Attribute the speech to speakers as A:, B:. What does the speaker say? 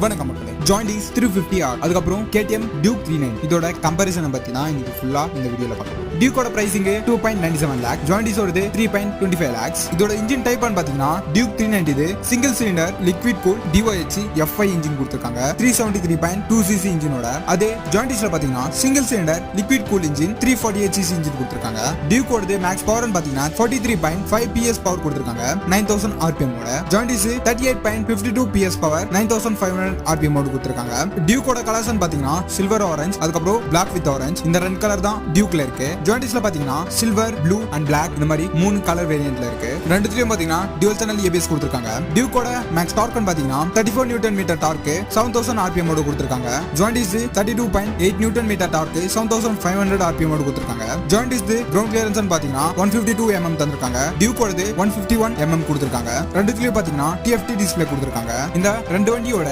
A: வணக்கம் மக்களே. ஜாயின்டிஸ் 350R அதுக்கப்புறம் KTM Duke 390 இதோட கம்பேரிசனை பத்தி தான் இன்னைக்கு ஃபுல்லா இந்த வீடியோல பார்க்கலாம். டியூக்கோட பிரைசிங் 2.97 லேக், ஜாயின்டிஸோடது 3.25 லேக்ஸ். இதோட இன்ஜின் டைப் பாத்தீங்கன்னா Duke 390 இது single cylinder liquid cool DOH FI engine கொடுத்திருக்காங்க. 373.2 cc இன்ஜினோட. அதே ஜாயின்டிஸ்ல பாத்தீங்கன்னா single cylinder liquid cool engine 348 cc engine கொடுத்திருக்காங்க. டியூக்கோடது மேக்ஸ் பவர் பாத்தீங்கன்னா 43.5 PS பவர் கொடுத்திருக்காங்க 9000 RPM ஓட. ஜாயின்டிஸ் 38.52 PS பவர் 9500 RPM ஓட கொடுத்திருக்காங்க. டியூக்கோட கலர்ஸ் பாத்தீங்கன்னா சில்வர் ஆரஞ்சு அதுக்கப்புறம் பிளாக் வித் ஆரஞ்சு. இந்த ரெண்டு கலர் தான் டியூக்ல இருக்கு. ஜாயின்டிஸ்ல பாத்தீங்கன்னா சில்வர், ப்ளூ அண்ட் பிளாக் இந்த மாதிரி 3 கலர் வேரியன்ட்ல இருக்கு. ரெண்டுத்துலயும் பாத்தீங்கன்னா டுவல் சேனல் ABS கொடுத்திருக்காங்க. டியூக்கோட மேக்ஸ் டார்க் பாத்தீங்கன்னா 34 நியூட்டன் மீட்டர் டார்க் 7000 RPM ஓட கொடுத்திருக்காங்க. ஜாயின்டிஸ் 32.8 நியூட்டன் மீட்டர் டார்க் 7500 RPM ஓட கொடுத்திருக்காங்க. ஜாயின்டிஸ் கிரவுண்ட் கிளியரன்ஸ் பாத்தீங்கன்னா 152 mm தந்திருக்காங்க. டியூக்கோடது 151 mm கொடுத்திருக்காங்க. ரெண்டுத்துலயும் பாத்தீங்கன்னா TFT டிஸ்ப்ளே கொடுத்திருக்காங்க. இந்த ரெண்டு வண்டியோட